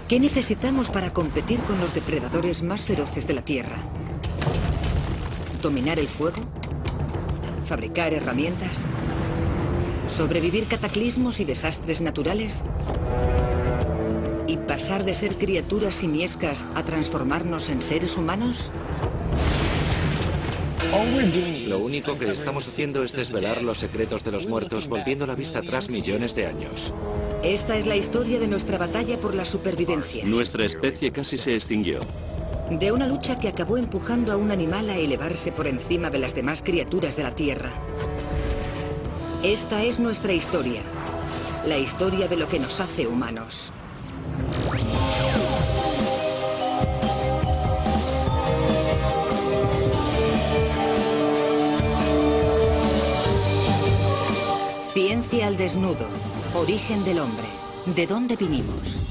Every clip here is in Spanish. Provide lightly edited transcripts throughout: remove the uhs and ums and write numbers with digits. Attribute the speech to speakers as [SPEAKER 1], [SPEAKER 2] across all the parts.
[SPEAKER 1] ¿Qué necesitamos para competir con los depredadores más feroces de la Tierra? ¿Dominar el fuego? ¿Fabricar herramientas? ¿Sobrevivir cataclismos y desastres naturales? ¿Y pasar de ser criaturas simiescas a transformarnos en seres humanos?
[SPEAKER 2] Lo único que estamos haciendo es desvelar los secretos de los muertos, volviendo la vista atrás millones de años.
[SPEAKER 1] Esta es la historia de nuestra batalla por la supervivencia.
[SPEAKER 3] Nuestra especie casi se extinguió.
[SPEAKER 1] De una lucha que acabó empujando a un animal a elevarse por encima de las demás criaturas de la Tierra. Esta es nuestra historia. La historia de lo que nos hace humanos. Ciencia al desnudo. Origen del hombre. ¿De dónde vinimos?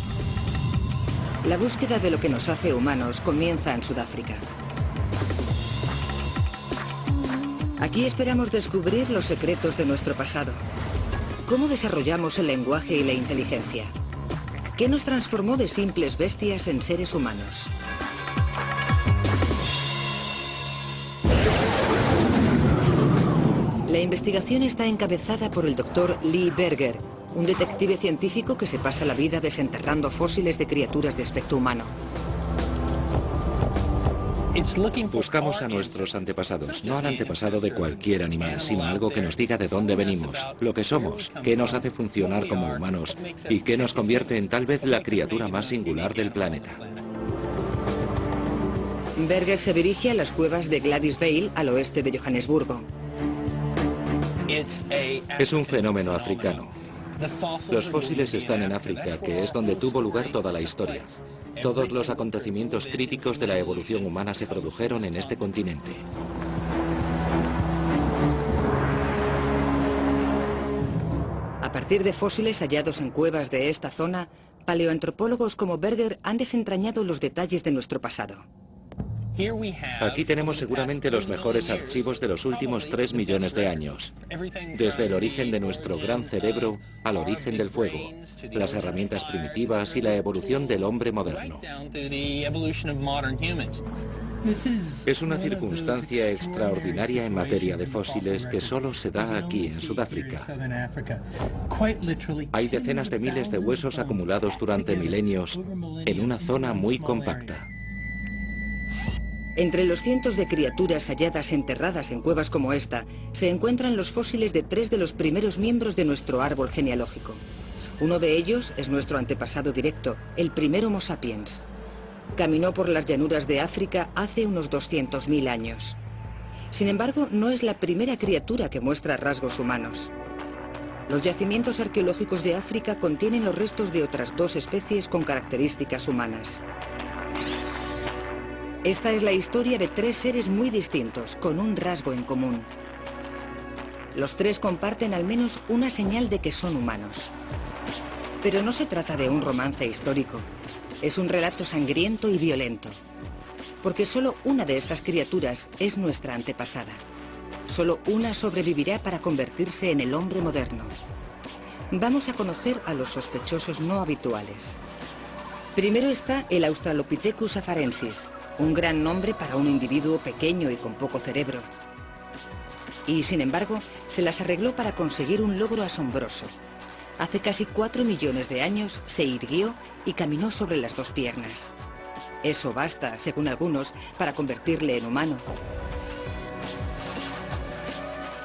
[SPEAKER 1] La búsqueda de lo que nos hace humanos comienza en Sudáfrica. Aquí esperamos descubrir los secretos de nuestro pasado. ¿Cómo desarrollamos el lenguaje y la inteligencia? ¿Qué nos transformó de simples bestias en seres humanos? La investigación está encabezada por el Dr. Lee Berger, un detective científico que se pasa la vida desenterrando fósiles de criaturas de aspecto humano.
[SPEAKER 2] Buscamos a nuestros antepasados, no al antepasado de cualquier animal, sino algo que nos diga de dónde venimos, lo que somos, qué nos hace funcionar como humanos y qué nos convierte en tal vez la criatura más singular del planeta.
[SPEAKER 1] Berger se dirige a las cuevas de Gladys Vale, al oeste de Johannesburgo.
[SPEAKER 2] Es un fenómeno africano. Los fósiles están en África, que es donde tuvo lugar toda la historia. Todos los acontecimientos críticos de la evolución humana se produjeron en este continente.
[SPEAKER 1] A partir de fósiles hallados en cuevas de esta zona, paleoantropólogos como Berger han desentrañado los detalles de nuestro pasado.
[SPEAKER 2] Aquí tenemos seguramente los mejores archivos de los últimos 3 millones de años. Desde el origen de nuestro gran cerebro al origen del fuego, las herramientas primitivas y la evolución del hombre moderno. Es una circunstancia extraordinaria en materia de fósiles que solo se da aquí en Sudáfrica. Hay decenas de miles de huesos acumulados durante milenios en una zona muy compacta.
[SPEAKER 1] Entre los cientos de criaturas halladas enterradas en cuevas como esta, se encuentran los fósiles de 3 de los primeros miembros de nuestro árbol genealógico. Uno de ellos es nuestro antepasado directo, el primer Homo sapiens. Caminó por las llanuras de África hace unos 200.000 años. Sin embargo, no es la primera criatura que muestra rasgos humanos. Los yacimientos arqueológicos de África contienen los restos de otras 2 especies con características humanas. Esta es la historia de 3 seres muy distintos, con un rasgo en común. Los 3 comparten al menos una señal de que son humanos. Pero no se trata de un romance histórico. Es un relato sangriento y violento. Porque solo una de estas criaturas es nuestra antepasada. Solo una sobrevivirá para convertirse en el hombre moderno. Vamos a conocer a los sospechosos no habituales. Primero está el Australopithecus afarensis, un gran nombre para un individuo pequeño y con poco cerebro. Y, sin embargo, se las arregló para conseguir un logro asombroso. Hace casi 4 millones de años se irguió y caminó sobre las 2 piernas. Eso basta, según algunos, para convertirle en humano.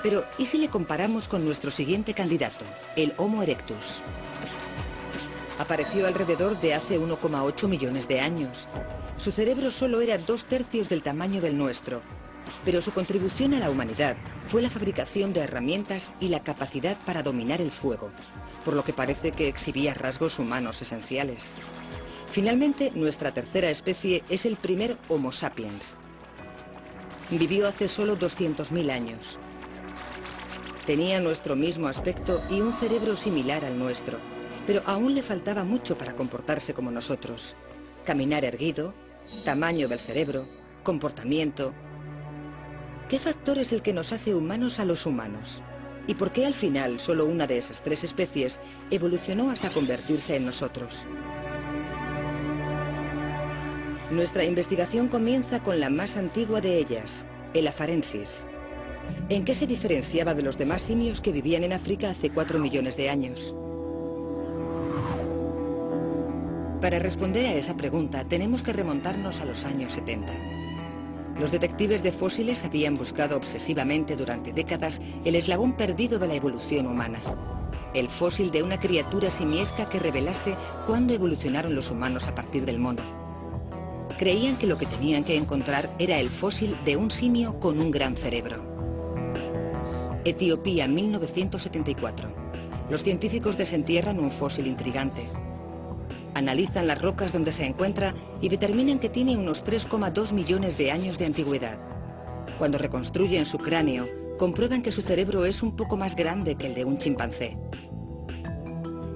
[SPEAKER 1] Pero, ¿y si le comparamos con nuestro siguiente candidato, el Homo erectus? Apareció alrededor de hace 1,8 millones de años. Su cerebro solo era 2/3 del tamaño del nuestro, pero su contribución a la humanidad fue la fabricación de herramientas y la capacidad para dominar el fuego, por lo que parece que exhibía rasgos humanos esenciales. Finalmente, nuestra tercera especie es el primer Homo sapiens. Vivió hace solo 200.000 años. Tenía nuestro mismo aspecto y un cerebro similar al nuestro, pero aún le faltaba mucho para comportarse como nosotros. Caminar erguido, tamaño del cerebro, comportamiento. ¿Qué factor es el que nos hace humanos a los humanos? ¿Y por qué al final solo una de esas 3 especies evolucionó hasta convertirse en nosotros? Nuestra investigación comienza con la más antigua de ellas, el afarensis. ¿En qué se diferenciaba de los demás simios que vivían en África hace 4 millones de años? Para responder a esa pregunta tenemos que remontarnos a los años 70. Los detectives de fósiles habían buscado obsesivamente durante décadas el eslabón perdido de la evolución humana. El fósil de una criatura simiesca que revelase cuándo evolucionaron los humanos a partir del mono. Creían que lo que tenían que encontrar era el fósil de un simio con un gran cerebro. Etiopía, 1974. Los científicos desentierran un fósil intrigante. Analizan las rocas donde se encuentra y determinan que tiene unos 3,2 millones de años de antigüedad. Cuando reconstruyen su cráneo, comprueban que su cerebro es un poco más grande que el de un chimpancé.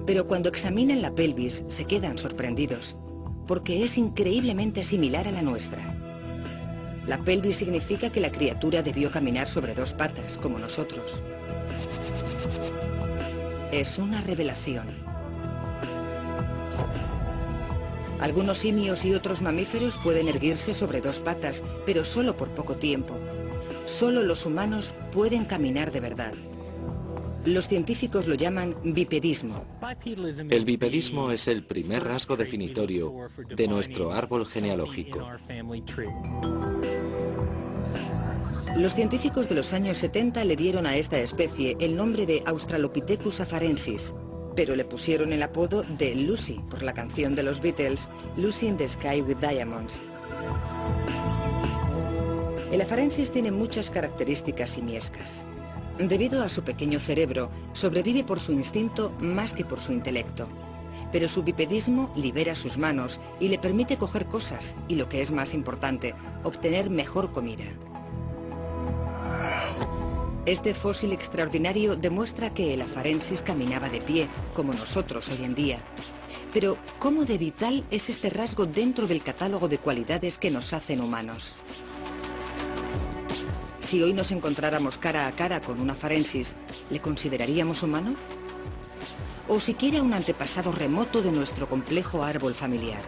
[SPEAKER 1] Pero cuando examinan la pelvis, se quedan sorprendidos, porque es increíblemente similar a la nuestra. La pelvis significa que la criatura debió caminar sobre 2 patas, como nosotros. Es una revelación. Algunos simios y otros mamíferos pueden erguirse sobre 2 patas, pero solo por poco tiempo. Solo los humanos pueden caminar de verdad. Los científicos lo llaman bipedismo.
[SPEAKER 2] El bipedismo es el primer rasgo definitorio de nuestro árbol genealógico.
[SPEAKER 1] Los científicos de los años 70 le dieron a esta especie el nombre de Australopithecus afarensis, pero le pusieron el apodo de Lucy por la canción de los Beatles, Lucy in the Sky with Diamonds. El afarensis tiene muchas características simiescas. Debido a su pequeño cerebro, sobrevive por su instinto más que por su intelecto. Pero su bipedismo libera sus manos y le permite coger cosas y, lo que es más importante, obtener mejor comida. Este fósil extraordinario demuestra que el afarensis caminaba de pie, como nosotros hoy en día. Pero, ¿cómo de vital es este rasgo dentro del catálogo de cualidades que nos hacen humanos? Si hoy nos encontráramos cara a cara con un afarensis, ¿le consideraríamos humano? ¿O siquiera un antepasado remoto de nuestro complejo árbol familiar?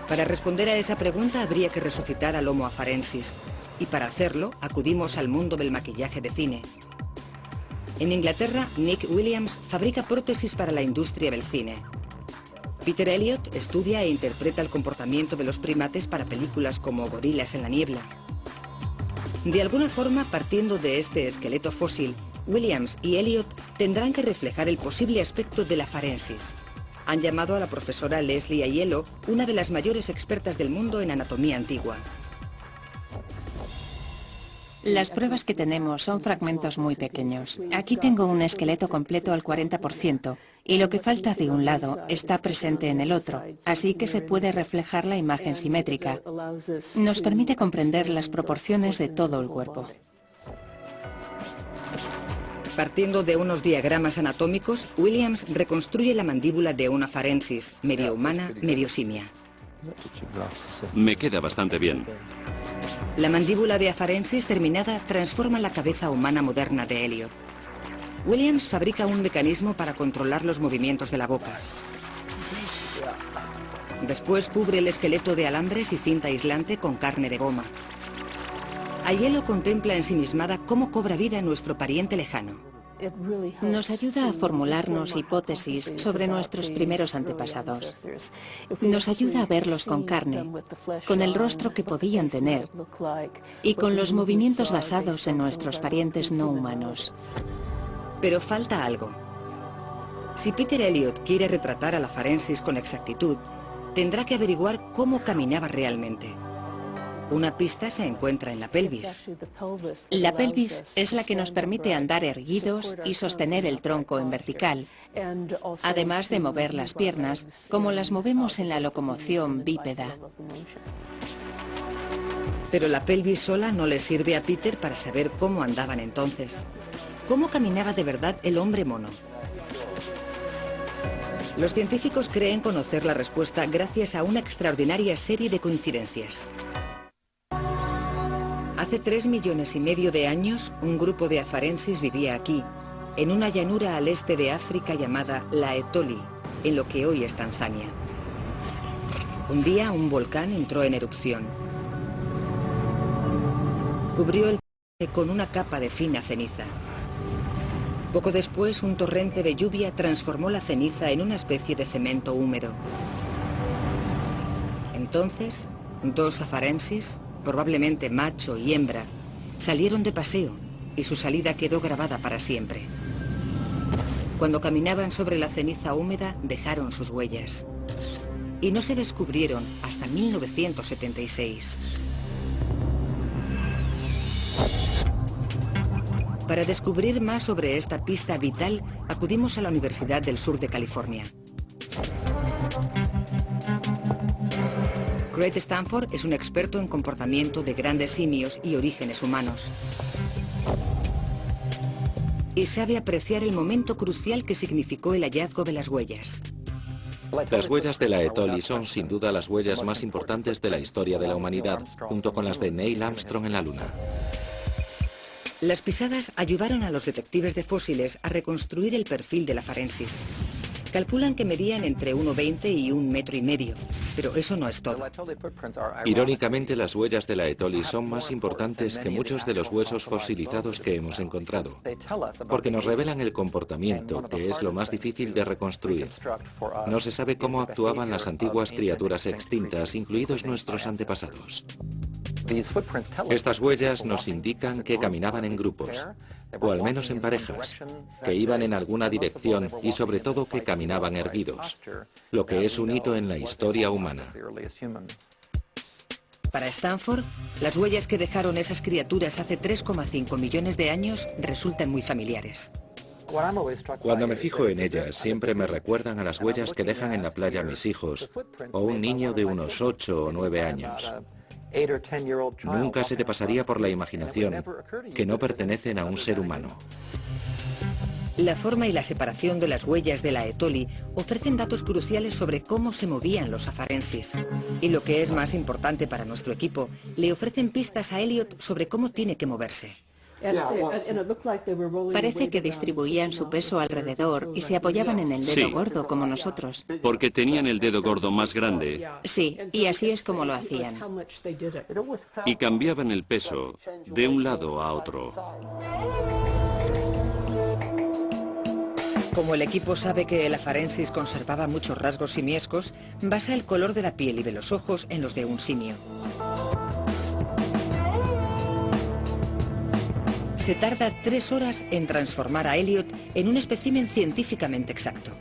[SPEAKER 1] Para responder a esa pregunta habría que resucitar al Homo afarensis. Y para hacerlo, acudimos al mundo del maquillaje de cine. En Inglaterra, Nick Williams fabrica prótesis para la industria del cine. Peter Elliott estudia e interpreta el comportamiento de los primates para películas como Gorilas en la niebla. De alguna forma, partiendo de este esqueleto fósil, Williams y Elliott tendrán que reflejar el posible aspecto de la afarensis. Han llamado a la profesora Leslie Aiello, una de las mayores expertas del mundo en anatomía antigua.
[SPEAKER 4] Las pruebas que tenemos son fragmentos muy pequeños. Aquí tengo un esqueleto completo al 40% y lo que falta de un lado está presente en el otro, así que se puede reflejar la imagen simétrica. Nos permite comprender las proporciones de todo el cuerpo.
[SPEAKER 1] Partiendo de unos diagramas anatómicos, Williams reconstruye la mandíbula de una afarensis, medio humana, medio simia.
[SPEAKER 3] Me queda bastante bien.
[SPEAKER 1] La mandíbula de afarensis terminada transforma la cabeza humana moderna de Elliott. Williams fabrica un mecanismo para controlar los movimientos de la boca. Después cubre el esqueleto de alambres y cinta aislante con carne de goma. Aiello contempla ensimismada cómo cobra vida nuestro pariente lejano.
[SPEAKER 4] Nos ayuda a formularnos hipótesis sobre nuestros primeros antepasados. Nos ayuda a verlos con carne, con el rostro que podían tener y con los movimientos basados en nuestros parientes no humanos.
[SPEAKER 1] Pero falta algo. Si Peter Elliott quiere retratar a la afarensis con exactitud, tendrá que averiguar cómo caminaba realmente. Una pista se encuentra en la pelvis.
[SPEAKER 4] La pelvis es la que nos permite andar erguidos y sostener el tronco en vertical, además de mover las piernas, como las movemos en la locomoción bípeda.
[SPEAKER 1] Pero la pelvis sola no le sirve a Peter para saber cómo andaban entonces. ¿Cómo caminaba de verdad el hombre mono? Los científicos creen conocer la respuesta gracias a una extraordinaria serie de coincidencias. Hace 3,5 millones de años, un grupo de afarensis vivía aquí, en una llanura al este de África llamada la Etoli, en lo que hoy es Tanzania. Un día un volcán entró en erupción. Cubrió el bosque con una capa de fina ceniza. Poco después, un torrente de lluvia transformó la ceniza en una especie de cemento húmedo. Entonces, dos afarensis, probablemente macho y hembra, salieron de paseo y su salida quedó grabada para siempre. Cuando caminaban sobre la ceniza húmeda, dejaron sus huellas. Y no se descubrieron hasta 1976. Para descubrir más sobre esta pista vital, acudimos a la Universidad del Sur de California. Great Stanford es un experto en comportamiento de grandes simios y orígenes humanos. Y sabe apreciar el momento crucial que significó el hallazgo de las huellas.
[SPEAKER 2] Las huellas de la Etoli son sin duda las huellas más importantes de la historia de la humanidad, junto con las de Neil Armstrong en la Luna.
[SPEAKER 1] Las pisadas ayudaron a los detectives de fósiles a reconstruir el perfil de la afarensis. Calculan que medían entre 1,20 y 1,5 metros, pero eso no es todo.
[SPEAKER 2] Irónicamente, las huellas de la Etoli son más importantes que muchos de los huesos fosilizados que hemos encontrado, porque nos revelan el comportamiento, que es lo más difícil de reconstruir. No se sabe cómo actuaban las antiguas criaturas extintas, incluidos nuestros antepasados. Estas huellas nos indican que caminaban en grupos, o al menos en parejas, que iban en alguna dirección y sobre todo que caminaban erguidos, lo que es un hito en la historia humana.
[SPEAKER 1] Para Stanford, las huellas que dejaron esas criaturas hace 3,5 millones de años resultan muy familiares.
[SPEAKER 2] Cuando me fijo en ellas, siempre me recuerdan a las huellas que dejan en la playa mis hijos, o un niño de unos 8 o 9 años. Nunca se te pasaría por la imaginación que no pertenecen a un ser humano.
[SPEAKER 1] La forma y la separación de las huellas de la Etoli ofrecen datos cruciales sobre cómo se movían los afarensis. Y lo que es más importante para nuestro equipo, le ofrecen pistas a Elliot sobre cómo tiene que moverse.
[SPEAKER 4] Parece que distribuían su peso alrededor y se apoyaban en el dedo gordo como nosotros.
[SPEAKER 3] Porque tenían el dedo gordo más grande.
[SPEAKER 4] Sí, y así es como lo hacían.
[SPEAKER 3] Y cambiaban el peso de un lado a otro.
[SPEAKER 1] Como el equipo sabe que el afarensis conservaba muchos rasgos simiescos, basa el color de la piel y de los ojos en los de un simio. Se tarda 3 horas en transformar a Elliot en un espécimen científicamente exacto.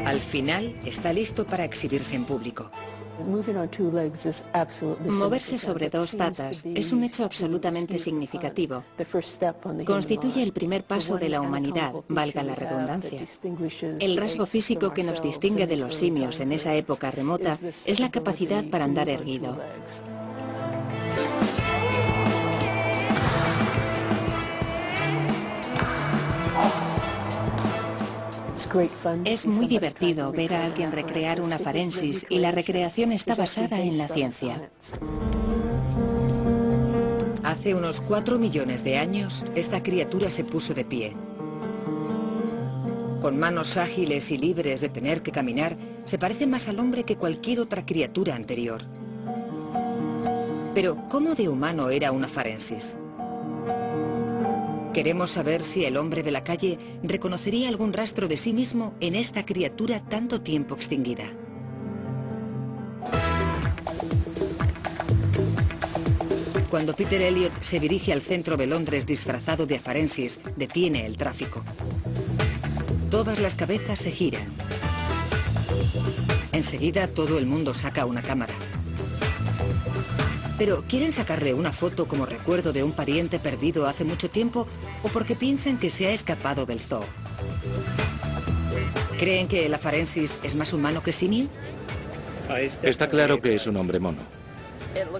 [SPEAKER 1] Al final, está listo para exhibirse en público.
[SPEAKER 4] Moverse sobre 2 patas es un hecho absolutamente significativo. Constituye el primer paso de la humanidad, valga la redundancia. El rasgo físico que nos distingue de los simios en esa época remota es la capacidad para andar erguido. Es muy divertido ver a alguien recrear una afarensis y la recreación está basada en la ciencia.
[SPEAKER 1] Hace unos 4 millones de años, esta criatura se puso de pie. Con manos ágiles y libres de tener que caminar, se parece más al hombre que cualquier otra criatura anterior. Pero, ¿cómo de humano era una afarensis? Queremos saber si el hombre de la calle reconocería algún rastro de sí mismo en esta criatura tanto tiempo extinguida. Cuando Peter Elliot se dirige al centro de Londres disfrazado de afarensis, detiene el tráfico. Todas las cabezas se giran. Enseguida todo el mundo saca una cámara. Pero ¿quieren sacarle una foto como recuerdo de un pariente perdido hace mucho tiempo o porque piensan que se ha escapado del zoo? ¿Creen que el afarensis es más humano que simio?
[SPEAKER 2] Está claro que es un hombre mono.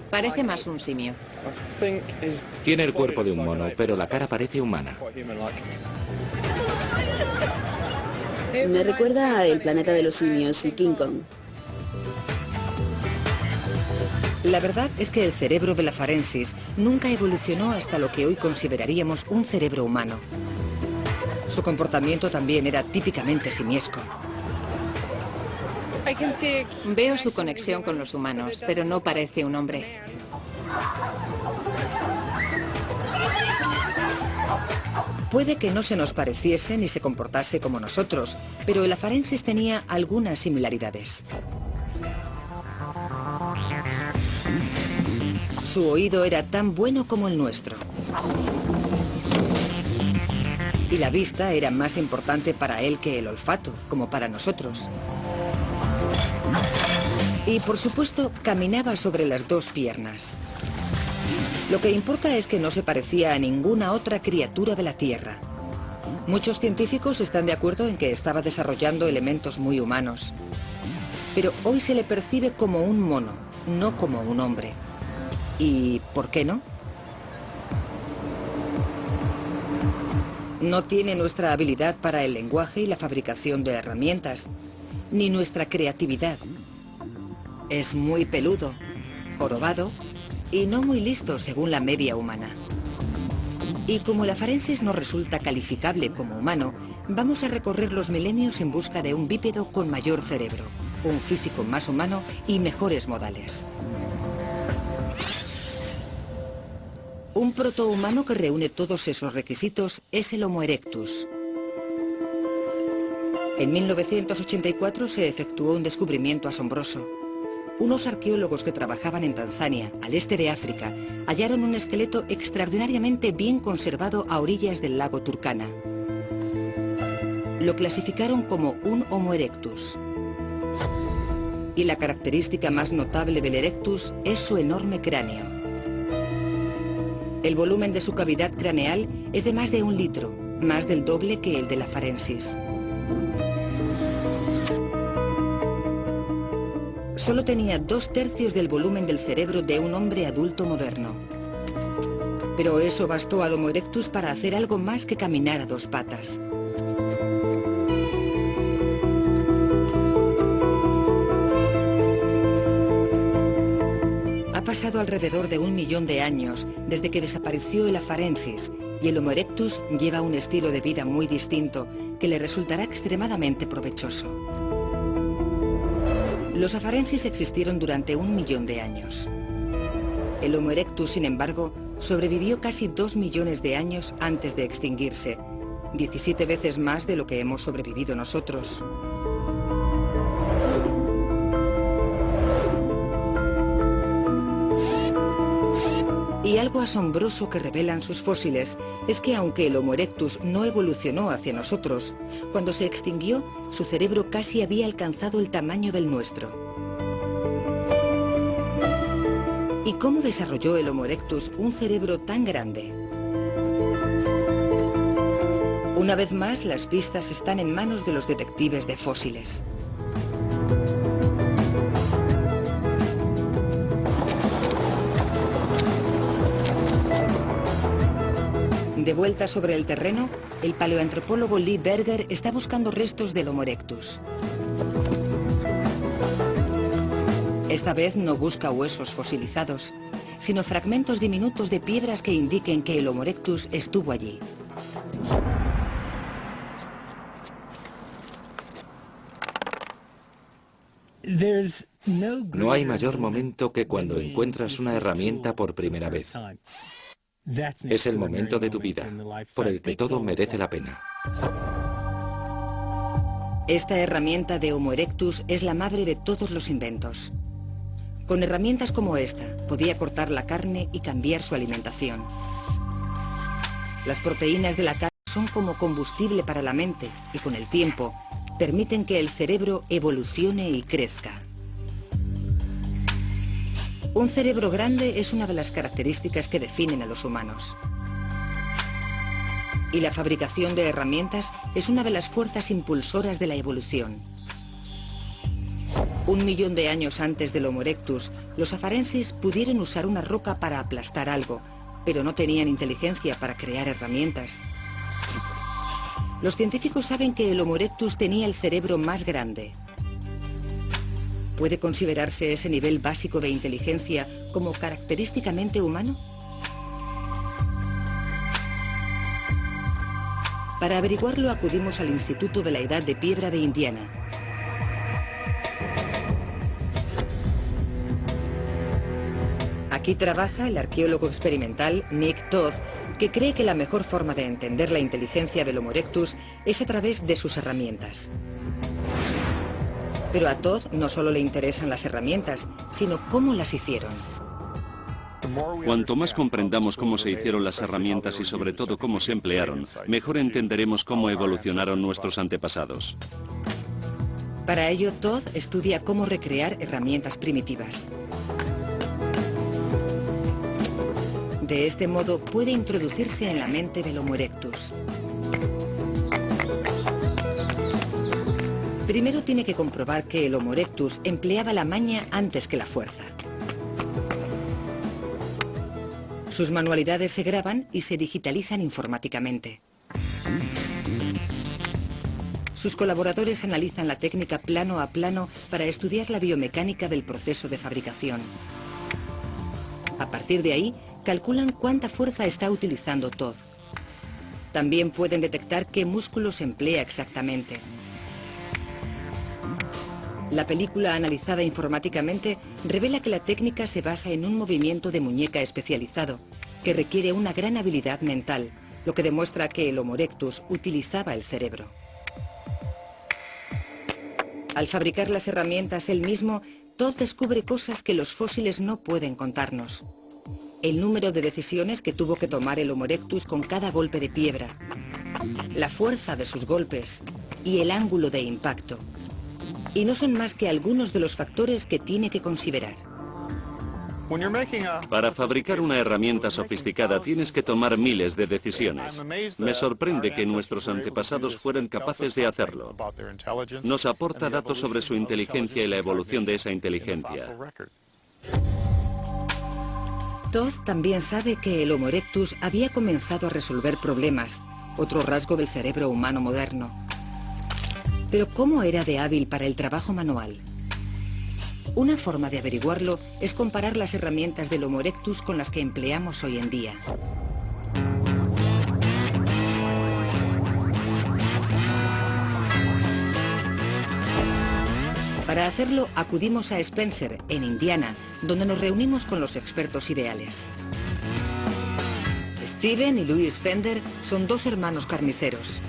[SPEAKER 4] Parece más un simio.
[SPEAKER 2] Tiene el cuerpo de un mono, pero la cara parece humana.
[SPEAKER 5] Me recuerda a El planeta de los simios y King Kong.
[SPEAKER 1] La verdad es que el cerebro del afarensis nunca evolucionó hasta lo que hoy consideraríamos un cerebro humano. Su comportamiento también era típicamente simiesco.
[SPEAKER 4] Veo su conexión con los humanos, pero no parece un hombre.
[SPEAKER 1] Puede que no se nos pareciese ni se comportase como nosotros, pero el afarensis tenía algunas similaridades. Su oído era tan bueno como el nuestro. Y la vista era más importante para él que el olfato, como para nosotros. Y por supuesto, caminaba sobre las dos piernas. Lo que importa es que no se parecía a ninguna otra criatura de la Tierra. Muchos científicos están de acuerdo en que estaba desarrollando elementos muy humanos. Pero hoy se le percibe como un mono, no como un hombre. ¿Y por qué no? No tiene nuestra habilidad para el lenguaje y la fabricación de herramientas, ni nuestra creatividad. Es muy peludo, jorobado y no muy listo según la media humana. Y como el afarensis no resulta calificable como humano, vamos a recorrer los milenios en busca de un bípedo con mayor cerebro, un físico más humano y mejores modales. Un protohumano que reúne todos esos requisitos es el Homo erectus. En 1984 se efectuó un descubrimiento asombroso. Unos arqueólogos que trabajaban en Tanzania, al este de África, hallaron un esqueleto extraordinariamente bien conservado a orillas del lago Turkana. Lo clasificaron como un Homo erectus. Y la característica más notable del erectus es su enorme cráneo. El volumen de su cavidad craneal es de más de 1 litro, más del doble que el del afarensis. Solo tenía 2/3 del volumen del cerebro de un hombre adulto moderno. Pero eso bastó al Homo erectus para hacer algo más que caminar a 2 patas. Ha pasado alrededor de 1 millón de años desde que desapareció el afarensis y el Homo erectus lleva un estilo de vida muy distinto que le resultará extremadamente provechoso. Los afarensis existieron durante 1 millón de años. El Homo erectus, sin embargo, sobrevivió casi 2 millones de años antes de extinguirse, 17 veces más de lo que hemos sobrevivido nosotros. Y algo asombroso que revelan sus fósiles es que aunque el Homo erectus no evolucionó hacia nosotros, cuando se extinguió, su cerebro casi había alcanzado el tamaño del nuestro. ¿Y cómo desarrolló el Homo erectus un cerebro tan grande? Una vez más, las pistas están en manos de los detectives de fósiles. De vuelta sobre el terreno, el paleoantropólogo Lee Berger está buscando restos del Homo erectus. Esta vez no busca huesos fosilizados, sino fragmentos diminutos de piedras que indiquen que el Homo erectus estuvo allí.
[SPEAKER 2] No hay mayor momento que cuando encuentras una herramienta por primera vez. Es el momento de tu vida, por el que todo merece la pena.
[SPEAKER 1] Esta herramienta de Homo erectus es la madre de todos los inventos. Con herramientas como esta, podía cortar la carne y cambiar su alimentación. Las proteínas de la carne son como combustible para la mente y con el tiempo permiten que el cerebro evolucione y crezca. Un cerebro grande es una de las características que definen a los humanos. Y la fabricación de herramientas es una de las fuerzas impulsoras de la evolución. 1 millón de años antes del Homo erectus, los afarensis pudieron usar una roca para aplastar algo, pero no tenían inteligencia para crear herramientas. Los científicos saben que el Homo erectus tenía el cerebro más grande. ¿Puede considerarse ese nivel básico de inteligencia como característicamente humano? Para averiguarlo acudimos al Instituto de la Edad de Piedra de Indiana. Aquí trabaja el arqueólogo experimental Nick Todd, que cree que la mejor forma de entender la inteligencia del Homo erectus es a través de sus herramientas. Pero a Todd no solo le interesan las herramientas, sino cómo las hicieron.
[SPEAKER 3] Cuanto más comprendamos cómo se hicieron las herramientas y sobre todo cómo se emplearon, mejor entenderemos cómo evolucionaron nuestros antepasados.
[SPEAKER 1] Para ello, Todd estudia cómo recrear herramientas primitivas. De este modo puede introducirse en la mente del Homo erectus. Primero tiene que comprobar que el Homo erectus empleaba la maña antes que la fuerza. Sus manualidades se graban y se digitalizan informáticamente. Sus colaboradores analizan la técnica plano a plano para estudiar la biomecánica del proceso de fabricación. A partir de ahí, calculan cuánta fuerza está utilizando Todd. También pueden detectar qué músculos emplea exactamente. La película analizada informáticamente revela que la técnica se basa en un movimiento de muñeca especializado, que requiere una gran habilidad mental, lo que demuestra que el Homo erectus utilizaba el cerebro. Al fabricar las herramientas él mismo, Todd descubre cosas que los fósiles no pueden contarnos. El número de decisiones que tuvo que tomar el Homo erectus con cada golpe de piedra, la fuerza de sus golpes y el ángulo de impacto. Y no son más que algunos de los factores que tiene que considerar.
[SPEAKER 3] Para fabricar una herramienta sofisticada tienes que tomar miles de decisiones. Me sorprende que nuestros antepasados fueran capaces de hacerlo. Nos aporta datos sobre su inteligencia y la evolución de esa inteligencia.
[SPEAKER 1] Todd también sabe que el Homo erectus había comenzado a resolver problemas, otro rasgo del cerebro humano moderno. Pero ¿cómo era de hábil para el trabajo manual? Una forma de averiguarlo es comparar las herramientas del Homo erectus con las que empleamos hoy en día. Para hacerlo, acudimos a Spencer, en Indiana, donde nos reunimos con los expertos ideales. Steven y Louis Fender son dos hermanos carniceros.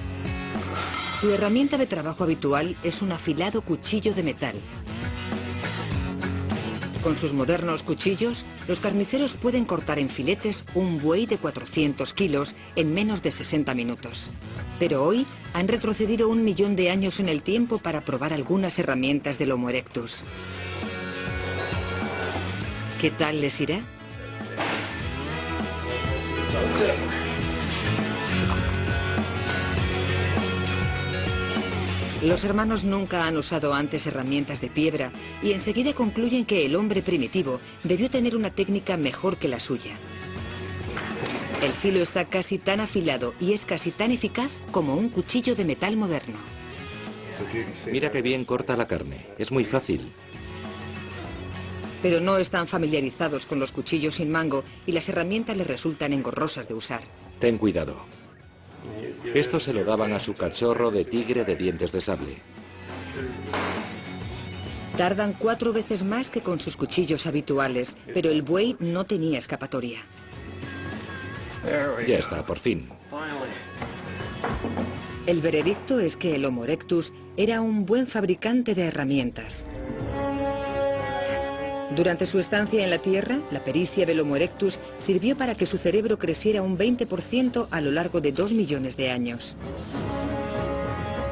[SPEAKER 1] Su herramienta de trabajo habitual es un afilado cuchillo de metal. Con sus modernos cuchillos, los carniceros pueden cortar en filetes un buey de 400 kilos en menos de 60 minutos. Pero hoy han retrocedido 1 millón de años en el tiempo para probar algunas herramientas del Homo erectus. ¿Qué tal les irá? Los hermanos nunca han usado antes herramientas de piedra y enseguida concluyen que el hombre primitivo debió tener una técnica mejor que la suya. El filo está casi tan afilado y es casi tan eficaz como un cuchillo de metal moderno.
[SPEAKER 2] Mira qué bien corta la carne. Es muy fácil.
[SPEAKER 1] Pero no están familiarizados con los cuchillos sin mango y las herramientas les resultan engorrosas de usar.
[SPEAKER 2] Ten cuidado. Esto se lo daban a su cachorro de tigre de dientes de sable.
[SPEAKER 1] Tardan 4 veces más que con sus cuchillos habituales, pero el buey no tenía escapatoria.
[SPEAKER 2] Ya está, por fin.
[SPEAKER 1] El veredicto es que el Homo erectus era un buen fabricante de herramientas. Durante su estancia en la Tierra, la pericia del Homo erectus sirvió para que su cerebro creciera un 20% a lo largo de 2 millones de años.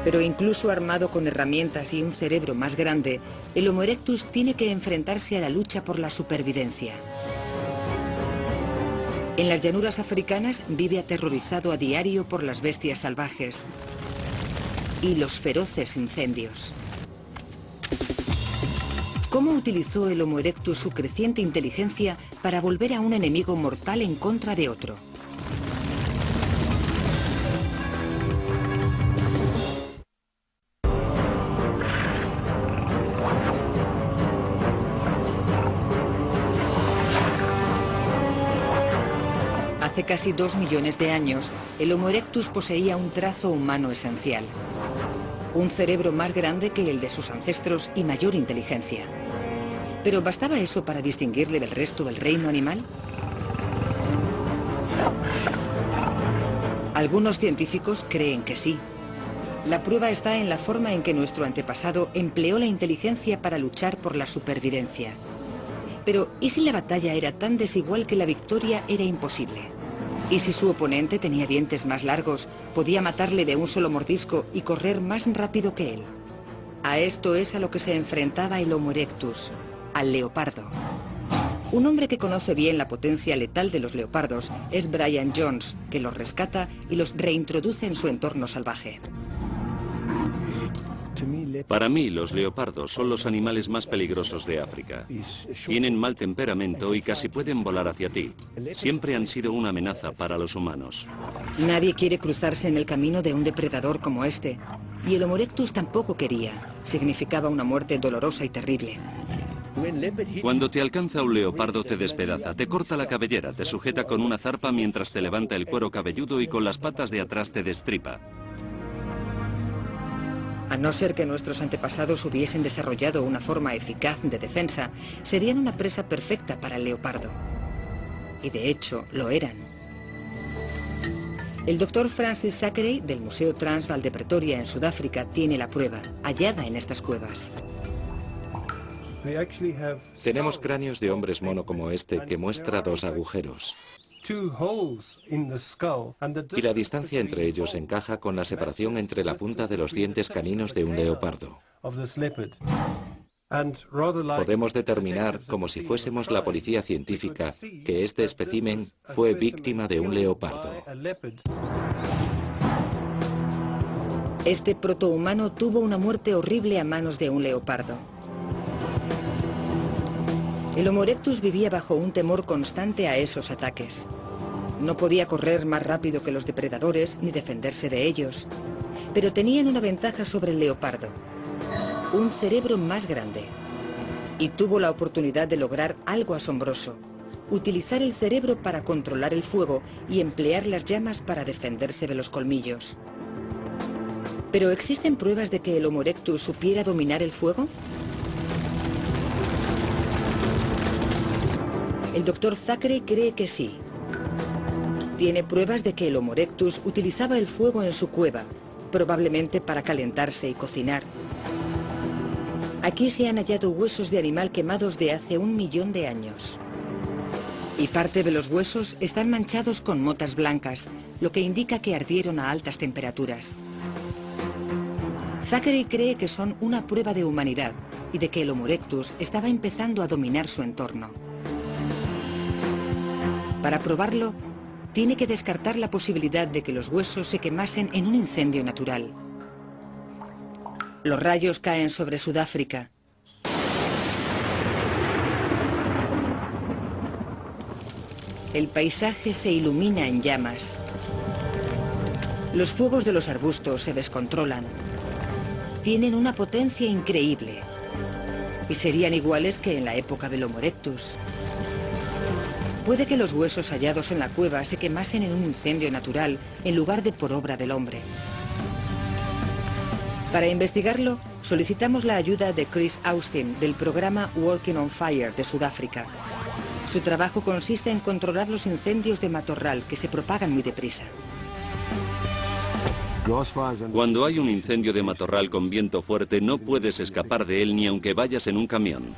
[SPEAKER 1] Pero incluso armado con herramientas y un cerebro más grande, el Homo erectus tiene que enfrentarse a la lucha por la supervivencia. En las llanuras africanas vive aterrorizado a diario por las bestias salvajes y los feroces incendios. ¿Cómo utilizó el Homo erectus su creciente inteligencia para volver a un enemigo mortal en contra de otro? hace casi 2 millones de años, el Homo erectus poseía un trazo humano esencial. Un cerebro más grande que el de sus ancestros y mayor inteligencia. ¿Pero bastaba eso para distinguirle del resto del reino animal? Algunos científicos creen que sí. La prueba está en la forma en que nuestro antepasado empleó la inteligencia para luchar por la supervivencia. Pero, ¿y si la batalla era tan desigual que la victoria era imposible? ¿Y si su oponente tenía dientes más largos, podía matarle de un solo mordisco y correr más rápido que él? A esto es a lo que se enfrentaba el Homo erectus, al leopardo. Un hombre que conoce bien la potencia letal de los leopardos es Brian Jones, que los rescata y los reintroduce en su entorno salvaje.
[SPEAKER 3] Para mí, los leopardos son los animales más peligrosos de África. Tienen mal temperamento y casi pueden volar hacia ti. Siempre han sido una amenaza para los humanos.
[SPEAKER 1] Nadie quiere cruzarse en el camino de un depredador como este. Y el Homo erectus tampoco quería. Significaba una muerte dolorosa y terrible.
[SPEAKER 3] Cuando te alcanza un leopardo te despedaza, te corta la cabellera, te sujeta con una zarpa mientras te levanta el cuero cabelludo y con las patas de atrás te destripa.
[SPEAKER 1] A no ser que nuestros antepasados hubiesen desarrollado una forma eficaz de defensa, serían una presa perfecta para el leopardo. Y de hecho, lo eran. El doctor Francis Zachary, del Museo Transvaal de Pretoria en Sudáfrica, tiene la prueba, hallada en estas cuevas.
[SPEAKER 2] Tenemos cráneos de hombres mono como este que muestra 2 agujeros. Y la distancia entre ellos encaja con la separación entre la punta de los dientes caninos de un leopardo. Podemos determinar, como si fuésemos la policía científica, que este espécimen fue víctima de un leopardo.
[SPEAKER 1] Este protohumano tuvo una muerte horrible a manos de un leopardo. El Homo erectus vivía bajo un temor constante a esos ataques. No podía correr más rápido que los depredadores ni defenderse de ellos. Pero tenían una ventaja sobre el leopardo: un cerebro más grande. Y tuvo la oportunidad de lograr algo asombroso: utilizar el cerebro para controlar el fuego y emplear las llamas para defenderse de los colmillos. ¿Pero existen pruebas de que el Homo erectus supiera dominar el fuego? El doctor Zachary cree que sí. Tiene pruebas de que el Homo erectus utilizaba el fuego en su cueva, probablemente para calentarse y cocinar. Aquí se han hallado huesos de animal quemados de hace 1 millón de años. Y parte de los huesos están manchados con motas blancas, lo que indica que ardieron a altas temperaturas. Zachary cree que son una prueba de humanidad y de que el Homo erectus estaba empezando a dominar su entorno. Para probarlo, tiene que descartar la posibilidad de que los huesos se quemasen en un incendio natural. Los rayos caen sobre Sudáfrica. El paisaje se ilumina en llamas. Los fuegos de los arbustos se descontrolan. Tienen una potencia increíble. Y serían iguales que en la época del Homo erectus. Puede que los huesos hallados en la cueva se quemasen en un incendio natural en lugar de por obra del hombre. Para investigarlo, solicitamos la ayuda de Chris Austin del programa Walking on Fire de Sudáfrica. Su trabajo consiste en controlar los incendios de matorral que se propagan muy deprisa.
[SPEAKER 3] Cuando hay un incendio de matorral con viento fuerte, no puedes escapar de él ni aunque vayas en un camión.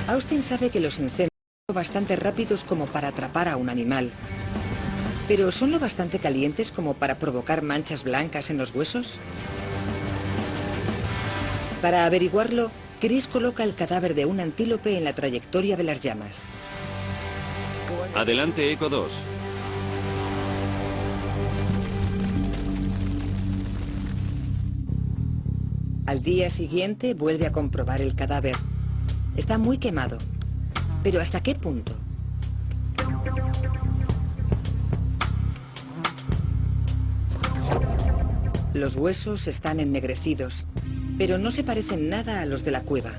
[SPEAKER 1] Austin sabe que los incendios son bastante rápidos como para atrapar a un animal. ¿Pero son lo bastante calientes como para provocar manchas blancas en los huesos? Para averiguarlo, Chris coloca el cadáver de un antílope en la trayectoria de las llamas.
[SPEAKER 3] Adelante, Eco 2.
[SPEAKER 1] Al día siguiente vuelve a comprobar el cadáver. Está muy quemado. ¿Pero hasta qué punto? Los huesos están ennegrecidos, pero no se parecen nada a los de la cueva.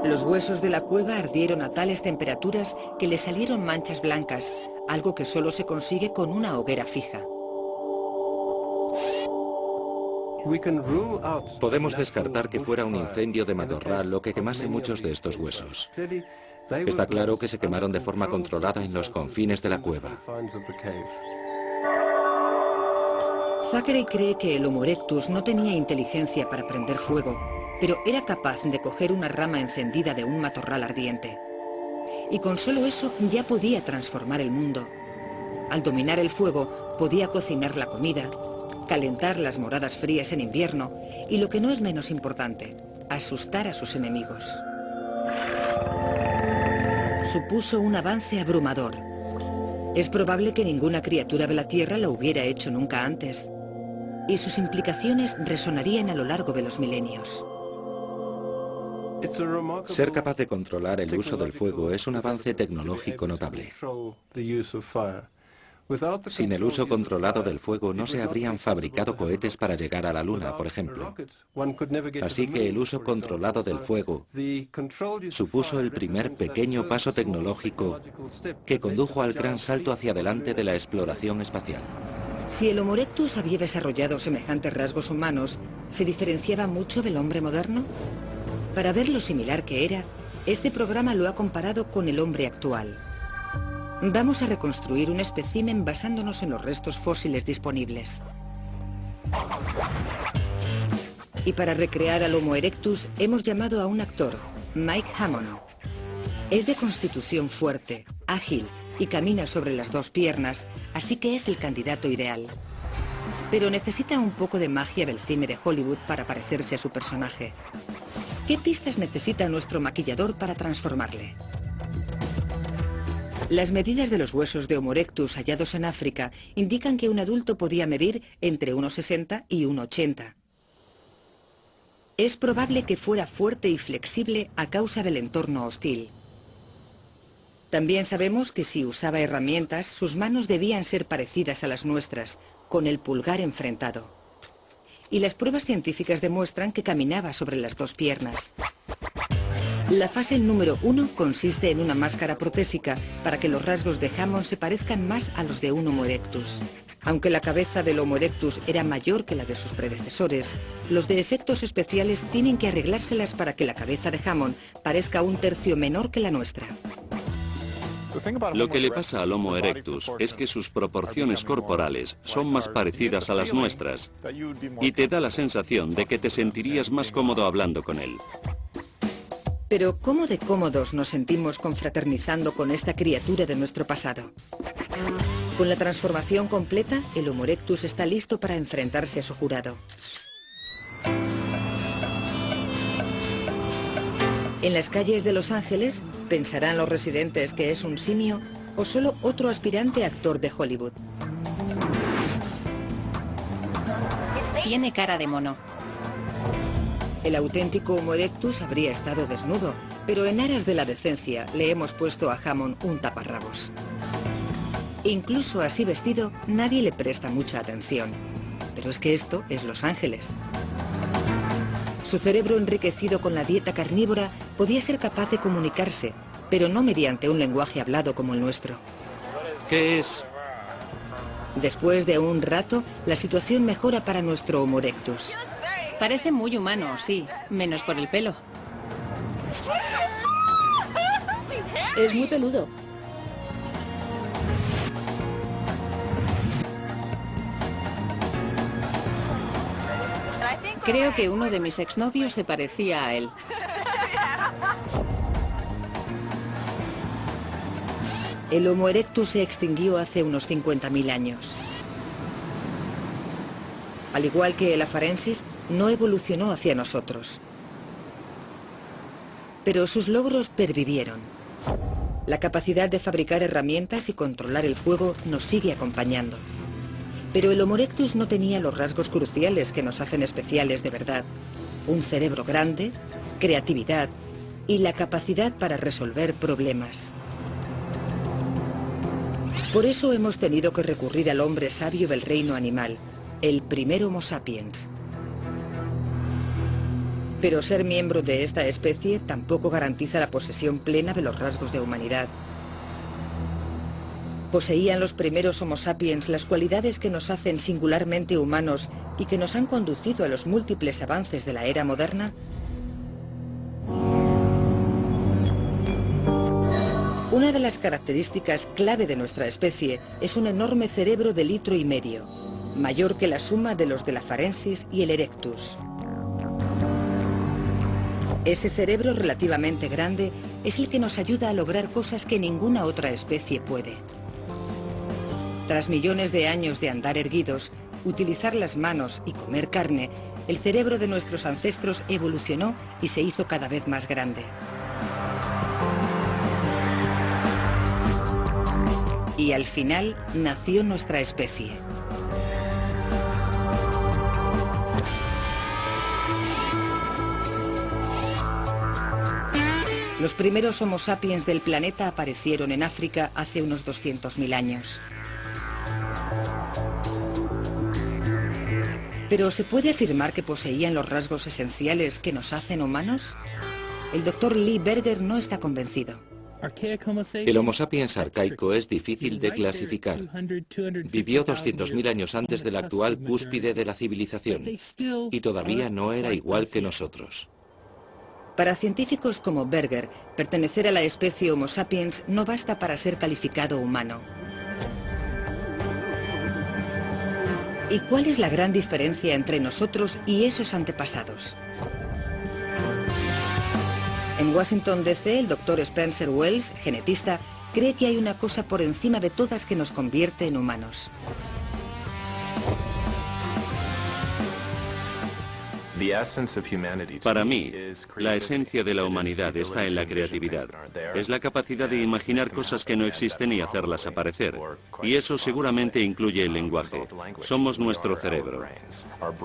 [SPEAKER 1] Los huesos de la cueva ardieron a tales temperaturas que le salieron manchas blancas, algo que solo se consigue con una hoguera fija.
[SPEAKER 2] Podemos descartar que fuera un incendio de matorral lo que quemase muchos de estos huesos. Está claro que se quemaron de forma controlada en los confines de la cueva.
[SPEAKER 1] Thackeray cree que el Homo erectus no tenía inteligencia para prender fuego, pero era capaz de coger una rama encendida de un matorral ardiente. Y con solo eso ya podía transformar el mundo. Al dominar el fuego, podía cocinar la comida, calentar las moradas frías en invierno y, lo que no es menos importante, asustar a sus enemigos. Supuso un avance abrumador. Es probable que ninguna criatura de la Tierra lo hubiera hecho nunca antes, y sus implicaciones resonarían a lo largo de los milenios.
[SPEAKER 2] Ser capaz de controlar el uso del fuego es un avance tecnológico notable. Sin el uso controlado del fuego no se habrían fabricado cohetes para llegar a la Luna, por ejemplo. Así que el uso controlado del fuego supuso el primer pequeño paso tecnológico que condujo al gran salto hacia adelante de la exploración espacial.
[SPEAKER 1] Si el Homo erectus había desarrollado semejantes rasgos humanos, ¿se diferenciaba mucho del hombre moderno? Para ver lo similar que era, este programa lo ha comparado con el hombre actual. Vamos a reconstruir un espécimen basándonos en los restos fósiles disponibles. Y para recrear al Homo erectus hemos llamado a un actor, Mike Hammond. Es de constitución fuerte, ágil y camina sobre las dos piernas, así que es el candidato ideal. Pero necesita un poco de magia del cine de Hollywood para parecerse a su personaje. ¿Qué pistas necesita nuestro maquillador para transformarle? Las medidas de los huesos de Homo erectus hallados en África indican que un adulto podía medir entre 1,60 y 1,80. Es probable que fuera fuerte y flexible a causa del entorno hostil. También sabemos que si usaba herramientas, sus manos debían ser parecidas a las nuestras, con el pulgar enfrentado. Y las pruebas científicas demuestran que caminaba sobre las dos piernas. La fase número 1 consiste en una máscara protésica para que los rasgos de Hammond se parezcan más a los de un Homo erectus. Aunque la cabeza del Homo erectus era mayor que la de sus predecesores, los de efectos especiales tienen que arreglárselas para que la cabeza de Hammond parezca un tercio menor que la nuestra.
[SPEAKER 3] Lo que le pasa al Homo erectus es que sus proporciones corporales son más parecidas a las nuestras y te da la sensación de que te sentirías más cómodo hablando con él.
[SPEAKER 1] Pero ¿cómo de cómodos nos sentimos confraternizando con esta criatura de nuestro pasado? Con la transformación completa, el Homo erectus está listo para enfrentarse a su jurado. En las calles de Los Ángeles, ¿pensarán los residentes que es un simio o solo otro aspirante actor de Hollywood?
[SPEAKER 4] Tiene cara de mono.
[SPEAKER 1] El auténtico Homo erectus habría estado desnudo, pero en aras de la decencia le hemos puesto a Hammond un taparrabos. Incluso así vestido, nadie le presta mucha atención. Pero es que esto es Los Ángeles. Su cerebro enriquecido con la dieta carnívora podía ser capaz de comunicarse, pero no mediante un lenguaje hablado como el nuestro.
[SPEAKER 3] ¿Qué es?
[SPEAKER 1] Después de un rato, la situación mejora para nuestro Homo erectus.
[SPEAKER 4] Parece muy humano, sí, menos por el pelo.
[SPEAKER 5] Es muy peludo.
[SPEAKER 4] Creo que uno de mis exnovios se parecía a él.
[SPEAKER 1] El Homo erectus se extinguió hace unos 50.000 años. Al igual que el afarensis, no evolucionó hacia nosotros. Pero sus logros pervivieron. La capacidad de fabricar herramientas y controlar el fuego nos sigue acompañando. Pero el Homo erectus no tenía los rasgos cruciales que nos hacen especiales de verdad. Un cerebro grande, creatividad, y la capacidad para resolver problemas. Por eso hemos tenido que recurrir al hombre sabio del reino animal, el primer Homo sapiens. Pero ser miembro de esta especie tampoco garantiza la posesión plena de los rasgos de humanidad. ¿Poseían los primeros Homo sapiens las cualidades que nos hacen singularmente humanos y que nos han conducido a los múltiples avances de la era moderna? Una de las características clave de nuestra especie es un enorme cerebro de 1,5 litros, mayor que la suma de los de la Pharensis y el Erectus. Ese cerebro relativamente grande es el que nos ayuda a lograr cosas que ninguna otra especie puede. Tras millones de años de andar erguidos, utilizar las manos y comer carne, el cerebro de nuestros ancestros evolucionó y se hizo cada vez más grande. Y al final nació nuestra especie. Los primeros Homo sapiens del planeta aparecieron en África hace unos 200.000 años. ¿Pero se puede afirmar que poseían los rasgos esenciales que nos hacen humanos? El doctor Lee Berger no está convencido.
[SPEAKER 2] El Homo sapiens arcaico es difícil de clasificar. Vivió 200.000 años antes de la actual cúspide de la civilización y todavía no era igual que nosotros.
[SPEAKER 1] Para científicos como Berger, pertenecer a la especie Homo sapiens no basta para ser calificado humano. ¿Y cuál es la gran diferencia entre nosotros y esos antepasados? En Washington, D.C., el doctor Spencer Wells, genetista, cree que hay una cosa por encima de todas que nos convierte en humanos.
[SPEAKER 3] Para mí, la esencia de la humanidad está en la creatividad. Es la capacidad de imaginar cosas que no existen y hacerlas aparecer. Y eso seguramente incluye el lenguaje. Somos nuestro cerebro.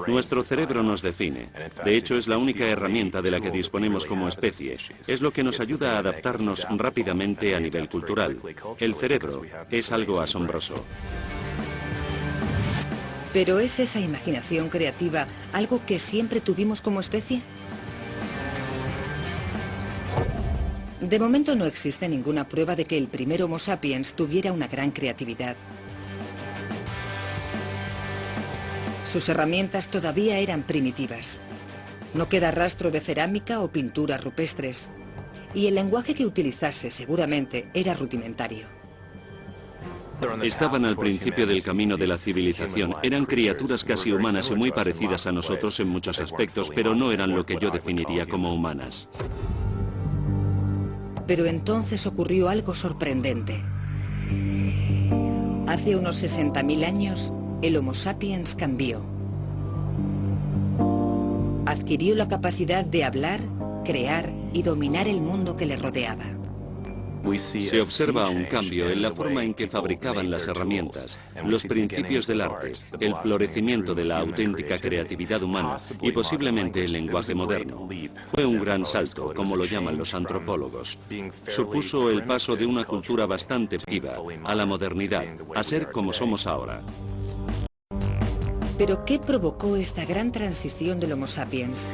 [SPEAKER 3] Nuestro cerebro nos define. De hecho, es la única herramienta de la que disponemos como especie. Es lo que nos ayuda a adaptarnos rápidamente a nivel cultural. El cerebro es algo asombroso.
[SPEAKER 1] ¿Pero es esa imaginación creativa algo que siempre tuvimos como especie? De momento no existe ninguna prueba de que el primer Homo sapiens tuviera una gran creatividad. Sus herramientas todavía eran primitivas. No queda rastro de cerámica o pinturas rupestres. Y el lenguaje que utilizase seguramente era rudimentario.
[SPEAKER 3] Estaban al principio del camino de la civilización. Eran criaturas casi humanas y muy parecidas a nosotros en muchos aspectos, pero no eran lo que yo definiría como humanas.
[SPEAKER 1] Pero entonces ocurrió algo sorprendente. Hace unos 60.000 años, el Homo sapiens cambió. Adquirió la capacidad de hablar, crear y dominar el mundo que le rodeaba.
[SPEAKER 3] Se observa un cambio en la forma en que fabricaban las herramientas, los principios del arte, el florecimiento de la auténtica creatividad humana y posiblemente el lenguaje moderno. Fue un gran salto, como lo llaman los antropólogos. Supuso el paso de una cultura bastante primitiva a la modernidad, a ser como somos ahora.
[SPEAKER 1] ¿Pero qué provocó esta gran transición del Homo sapiens?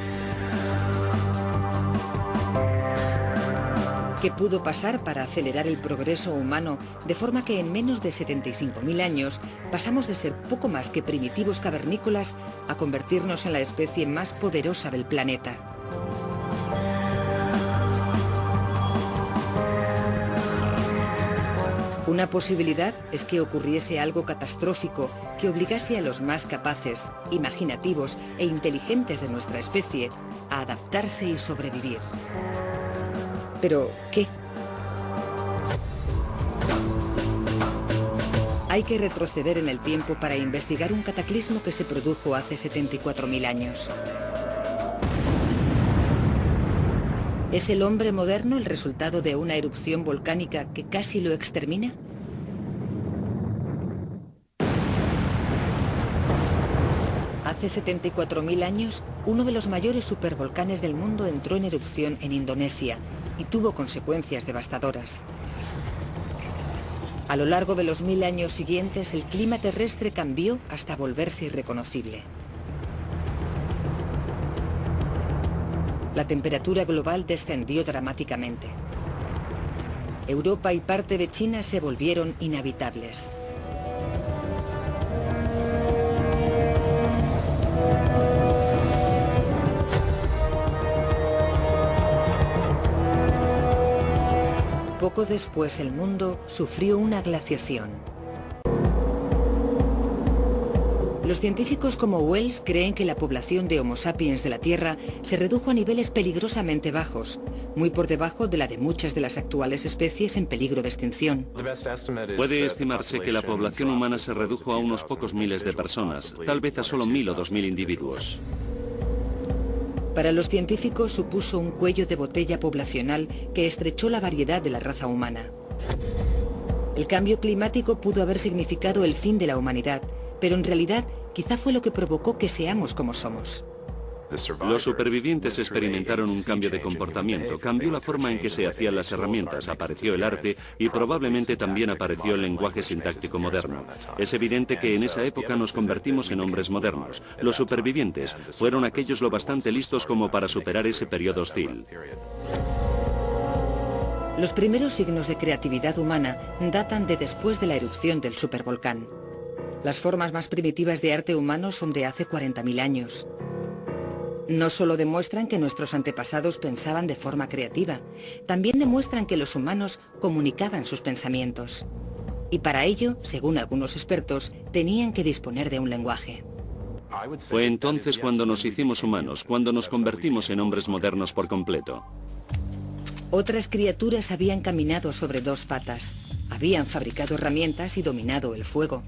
[SPEAKER 1] ¿Qué pudo pasar para acelerar el progreso humano de forma que en menos de 75.000 años pasamos de ser poco más que primitivos cavernícolas a convertirnos en la especie más poderosa del planeta? Una posibilidad es que ocurriese algo catastrófico que obligase a los más capaces, imaginativos e inteligentes de nuestra especie a adaptarse y sobrevivir. ¿Pero qué? Hay que retroceder en el tiempo para investigar un cataclismo que se produjo hace 74.000 años. ¿Es el hombre moderno el resultado de una erupción volcánica que casi lo extermina? Hace 74.000 años, uno de los mayores supervolcanes del mundo entró en erupción en Indonesia y tuvo consecuencias devastadoras. A lo largo de los 1000 años siguientes, el clima terrestre cambió hasta volverse irreconocible. La temperatura global descendió dramáticamente. Europa y parte de China se volvieron inhabitables. Poco después el mundo sufrió una glaciación. Los científicos como Wells creen que la población de Homo sapiens de la Tierra se redujo a niveles peligrosamente bajos, muy por debajo de la de muchas de las actuales especies en peligro de extinción.
[SPEAKER 3] Puede estimarse que la población humana se redujo a unos pocos miles de personas, tal vez a solo 1000 o 2000 individuos.
[SPEAKER 1] Para los científicos supuso un cuello de botella poblacional que estrechó la variedad de la raza humana. El cambio climático pudo haber significado el fin de la humanidad, pero en realidad quizá fue lo que provocó que seamos como somos.
[SPEAKER 3] Los supervivientes experimentaron un cambio de comportamiento, cambió la forma en que se hacían las herramientas, apareció el arte y probablemente también apareció el lenguaje sintáctico moderno. Es evidente que en esa época nos convertimos en hombres modernos. Los supervivientes fueron aquellos lo bastante listos como para superar ese periodo hostil.
[SPEAKER 1] Los primeros signos de creatividad humana datan de después de la erupción del supervolcán. Las formas más primitivas de arte humano son de hace 40.000 años. No solo demuestran que nuestros antepasados pensaban de forma creativa, también demuestran que los humanos comunicaban sus pensamientos. Y para ello, según algunos expertos, tenían que disponer de un lenguaje.
[SPEAKER 3] Fue entonces cuando nos hicimos humanos, cuando nos convertimos en hombres modernos por completo.
[SPEAKER 1] Otras criaturas habían caminado sobre dos patas, habían fabricado herramientas y dominado el fuego.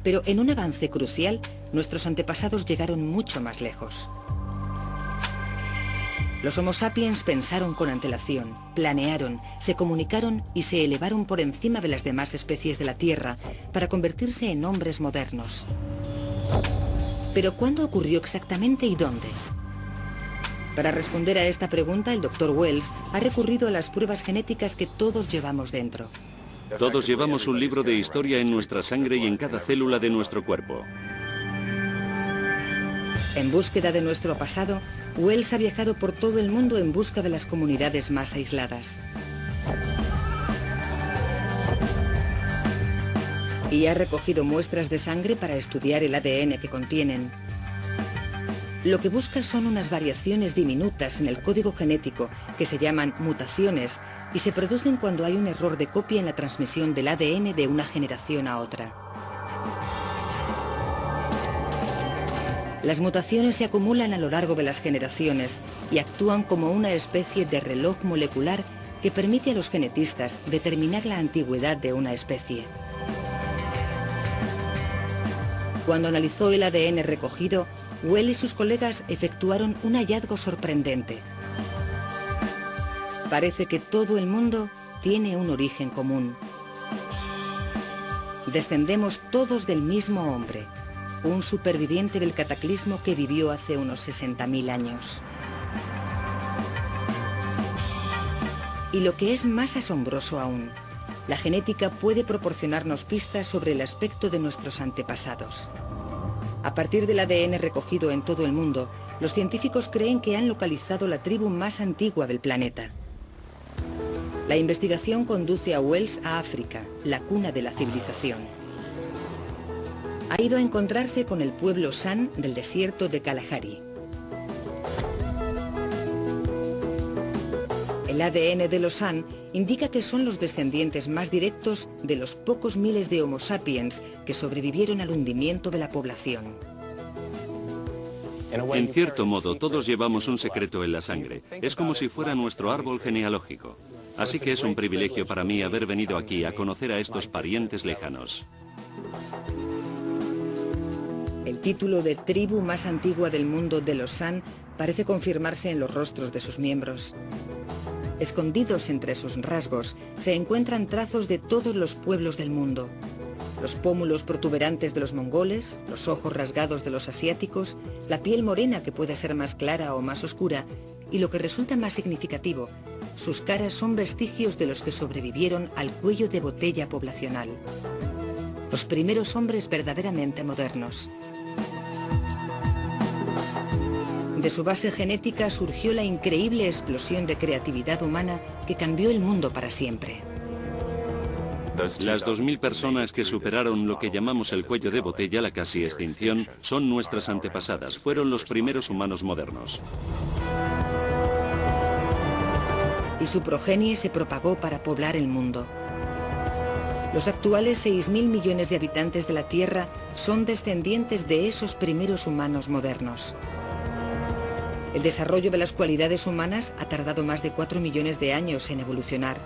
[SPEAKER 1] Pero en un avance crucial, nuestros antepasados llegaron mucho más lejos. Los Homo sapiens pensaron con antelación, planearon, se comunicaron y se elevaron por encima de las demás especies de la Tierra para convertirse en hombres modernos. Pero ¿cuándo ocurrió exactamente y dónde? Para responder a esta pregunta, el Dr. Wells ha recurrido a las pruebas genéticas que todos llevamos dentro.
[SPEAKER 3] Todos llevamos un libro de historia en nuestra sangre y en cada célula de nuestro cuerpo.
[SPEAKER 1] En búsqueda de nuestro pasado, Wells ha viajado por todo el mundo en busca de las comunidades más aisladas. Y ha recogido muestras de sangre para estudiar el ADN que contienen. Lo que busca son unas variaciones diminutas en el código genético que se llaman mutaciones y se producen cuando hay un error de copia en la transmisión del ADN de una generación a otra. Las mutaciones se acumulan a lo largo de las generaciones y actúan como una especie de reloj molecular que permite a los genetistas determinar la antigüedad de una especie. Cuando analizó el ADN recogido, Wells y sus colegas efectuaron un hallazgo sorprendente. Parece que todo el mundo tiene un origen común. Descendemos todos del mismo hombre, un superviviente del cataclismo que vivió hace unos 60.000 años. Y lo que es más asombroso aún, la genética puede proporcionarnos pistas sobre el aspecto de nuestros antepasados. A partir del ADN recogido en todo el mundo, los científicos creen que han localizado la tribu más antigua del planeta. La investigación conduce a Wells a África, la cuna de la civilización. Ha ido a encontrarse con el pueblo San del desierto de Kalahari. El ADN de los San indica que son los descendientes más directos de los pocos miles de Homo sapiens que sobrevivieron al hundimiento de la población.
[SPEAKER 3] En cierto modo, todos llevamos un secreto en la sangre. Es como si fuera nuestro árbol genealógico. Así que es un privilegio para mí haber venido aquí a conocer a estos parientes lejanos.
[SPEAKER 1] El título de tribu más antigua del mundo de los San parece confirmarse en los rostros de sus miembros. Escondidos entre sus rasgos se encuentran trazos de todos los pueblos del mundo. Los pómulos protuberantes de los mongoles, los ojos rasgados de los asiáticos, la piel morena que puede ser más clara o más oscura, y lo que resulta más significativo, sus caras son vestigios de los que sobrevivieron al cuello de botella poblacional. Los primeros hombres verdaderamente modernos. De su base genética surgió la increíble explosión de creatividad humana que cambió el mundo para siempre.
[SPEAKER 3] Las 2000 personas que superaron lo que llamamos el cuello de botella, la casi extinción, son nuestras antepasadas, fueron los primeros humanos modernos.
[SPEAKER 1] Y su progenie se propagó para poblar el mundo. Los actuales 6.000 millones de habitantes de la Tierra son descendientes de esos primeros humanos modernos. El desarrollo de las cualidades humanas ha tardado más de 4 millones de años en evolucionar.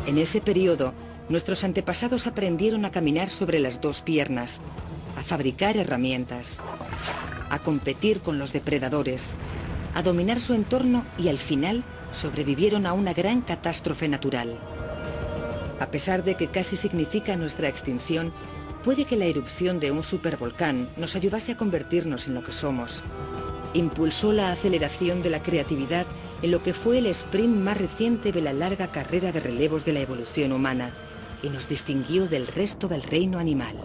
[SPEAKER 1] En ese periodo, nuestros antepasados aprendieron a caminar sobre las dos piernas, a fabricar herramientas, a competir con los depredadores, a dominar su entorno y al final sobrevivieron a una gran catástrofe natural. A pesar de que casi significa nuestra extinción, puede que la erupción de un supervolcán nos ayudase a convertirnos en lo que somos. Impulsó la aceleración de la creatividad en lo que fue el sprint más reciente de la larga carrera de relevos de la evolución humana y nos distinguió del resto del reino animal.